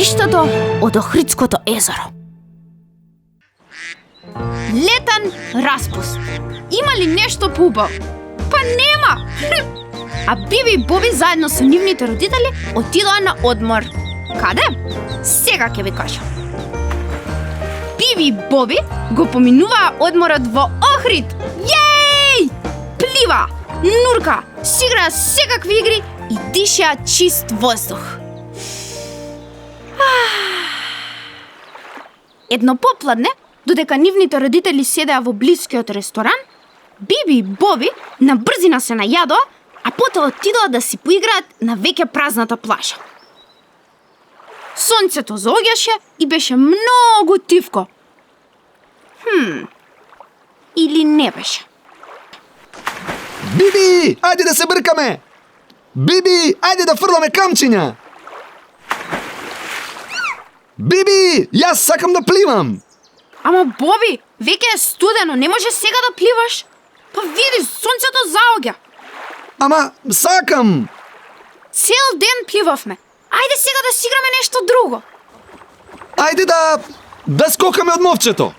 Ништото од Охридското езеро. Летен распуст. Има ли нешто поубаво? Па нема! А Биби и Боби заедно со нивните родители отидоа на одмор. Каде? Сега ќе ви кажам. Биби и Боби го поминуваа одморот во Охрид. Јеј! Плива, нурка, си играа секакви игри и дишеа чист воздух. Едно попладне, додека нивните родители седеа во блискиот ресторан, Биби и Боби на брзина се најадоа, а потоа отидоа да си поиграат на веќе празната плажа. Сонцето заоѓаше и беше многу тивко. Или не беше. Биби, ајде да се бркаме! Биби, ајде да фрламе камчиња! Биби, јас сакам да пливам! Ама Боби, веќе е студено, не може сега да пливаш. Па види, сонцето заоѓа. Ама, сакам! Цел ден пливавме. Ајде сега да си играме нешто друго. Ајде да скокаме од мовчето!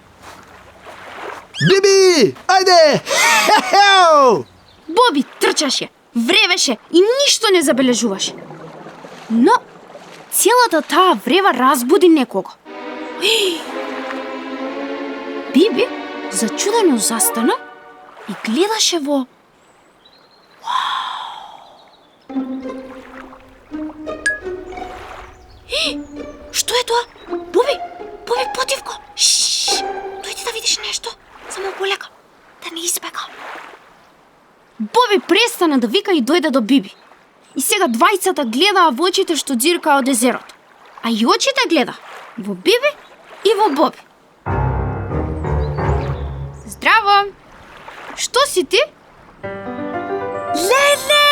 Биби, ајде! Хе-хеу! Боби трчаше, вревеше и ништо не забележуваше. Но целата таа врева разбуди некого. Биби зачудено застана и гледаше во... Што е тоа? Боби, потивко. Дојди да видиш нешто. Само полека, да не избега. Боби престана да вика и дојде до Биби. И сега двајцата гледаа во очите што џиркаа од езерото. А и очите гледа во Биби и во Боби. Здраво! Што си ти? Леле!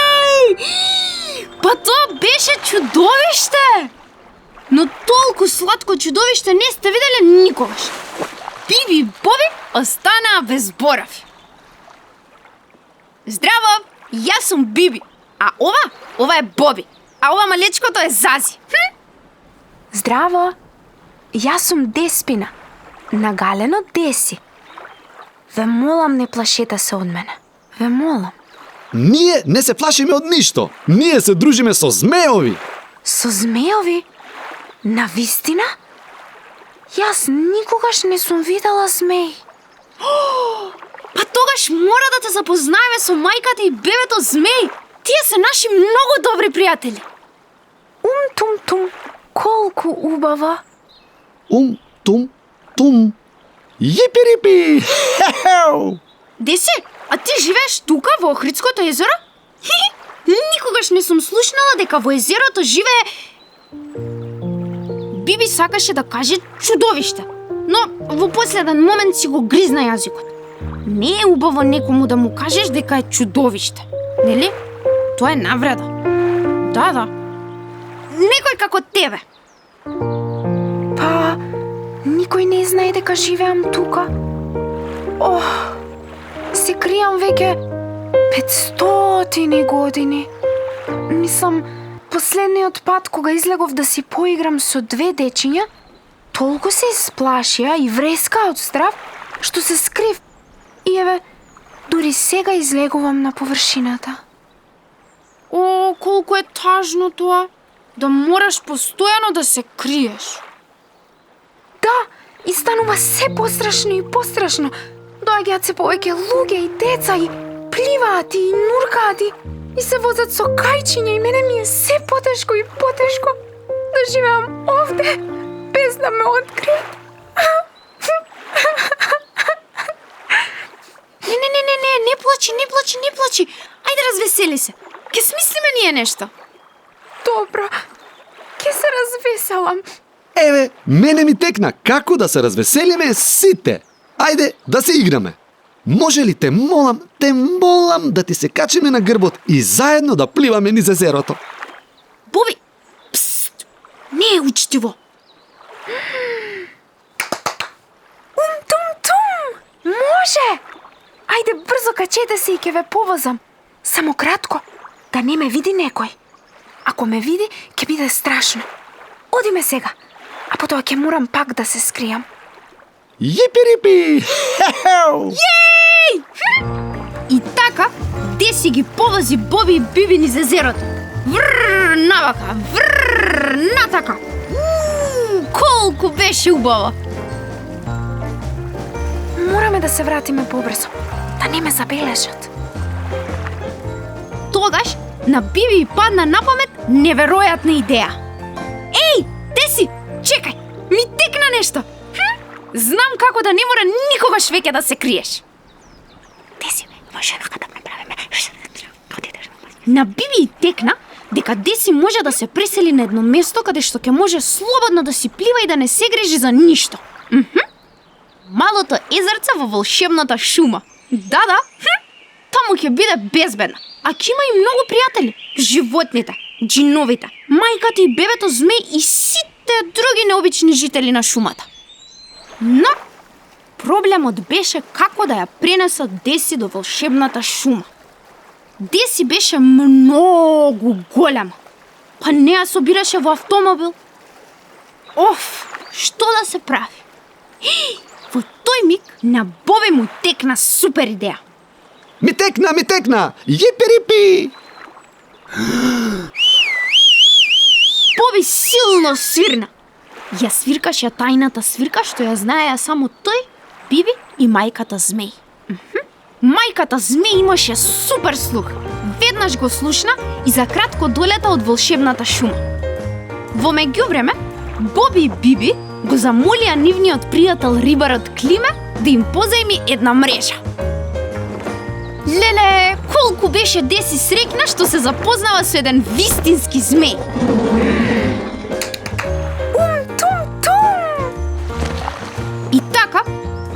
Па тоа беше чудовиште! Но толку сладко чудовиште не сте виделе никогаш. Биби и Боби останаа без борави. Здраво! Јас сум Биби, а ова е Боби, а ова малечкото е Зази. Здраво! Јас сум Деспина, нагалено Деси. Ве молам, не плашете се од мене. Ве молам. Ние не се плашиме од ништо. Ние се дружиме со змеови. Со змеови? Навистина? Јас никогаш не сум видела змеи. Па тогаш мора да те запознаеме со мајката и бебето змеи. Тие се наши многу добри пријатели. Тум, колку убава. Тум. Јипи-рипи! Хе-хеу! Деси, а ти живееш тука во Охридското езеро? Никогаш не сум слушнала дека во езерото живее... Биби сакаше да каже чудовиште, но во последен момент си го гризна јазикот. Не е убаво некому да му кажеш дека е чудовиште, нели? Тоа е навреда. Да. Некој како тебе. Па, никој не знае дека живеам тука. Се кријам веќе 500 години. Мислам, последниот пат кога излегов да си поиграм со две дечиња, толку се исплашија и вреска од страв, што се скрив. И еве, дури сега излегувам на површината. Колку е тажно тоа, да мораш постојано да се криеш. Да, и станува се пострашно и пострашно. Доаѓаат се повеќе луѓе и деца и пливаат и нуркаат и се возат со кајчиња и мене ми е се потешко и потешко да живеам овде без да ме откријат. Не плачи. Ајде развесели се. Ке смислиме ние нешто. Добро, ке се развеселам. Еве, мене ми текна како да се развеселиме сите. Ајде да се играме. Може ли те молам да ти се качиме на грбот и заедно да пливаме низ езерото? Боби, пст, не е учтиво. Тум, може! Ајде брзо качете се и ќе ве повозам. Само кратко, да не ме види некој. Ако ме види, ќе биде страшно. Одиме сега. А потоа ќе морам пак да се скријам. Јипи-рипи! И така, Деси ги повози Боби и Биби низ езерото. Вррр, навака, вррр, натака. Колку беше убаво. Мораме да се вратиме побрзо, да не ме забележат. Тогаш на Биби падна на памет неверојатна идеја. Еј, Деси, чекај, ми текна нешто. Знам како да не мора никогаш веќе да се криеш. Деси, може да направиме. На Биби и текна дека Деси може да се пресели на едно место каде што ќе може слободно да си плива и да не се грижи за ништо. Малото езерце во волшебната шума. Да, таму ќе биде безбедна. А ќе има и многу пријатели. Животните, џиновите, мајката и бебето змеј и сите други необични жители на шумата. Но проблемот беше како да ја пренесат Деси до волшебната шума. Деси беше многу голема. Па не ја собираше во автомобил. Што да се прави? Во тој миг на Боби му текна супер идеја. Ми текна! Јипи-рипи! Боби силно свирна. Ја свиркаше тајната свирка што ја знаеа само тој, Биби и мајката змеј. Мајката змеј имаше супер слух. Веднаш го слушна и за кратко долета од волшебната шума. Во меѓувреме, Боби и Биби го замолија нивниот пријател рибарот Климе да им позајми една мрежа. Леле, колку беше Деси среќна што се запознава со еден вистински змеј. И така,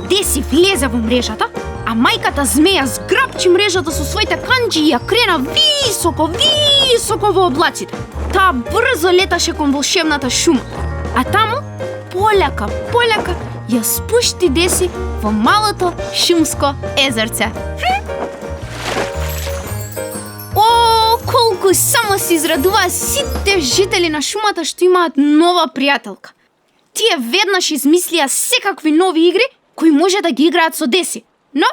Деси влезе во мрежата, а мајката змеја зграбчи мрежата со своите канџи и ја крена високо во облаците. Таа брзо леташе кон волшебната шума, а таму, полека, ја спушти Деси во малото шумско езерце. Колку само се израдуваа сите жители на шумата што имаат нова пријателка. Тие веднаш измислија секакви нови игри кои може да ги играат со Деси. Но,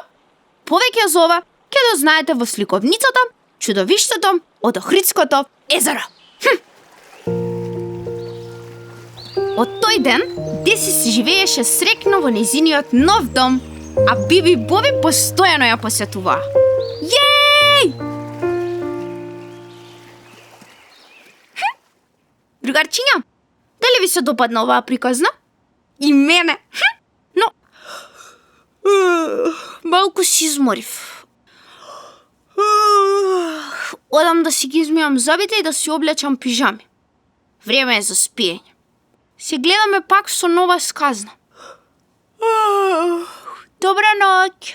повеќе за ова ќе да знаете во сликовницата Чудовиштето од Охридското езеро. Од тој ден, Деси си живееше среќно во нејзиниот нов дом, а Биби и Боби постојано ја посетуваа. Јеј! Другарчиња, дали ви се допадна оваа приказна? И мене. Но малку си изморив. Одам да си ги измијам зобите и да си облечам пижами. Време е за спиење. Се гледаме пак со нова сказна. Добра ноќ.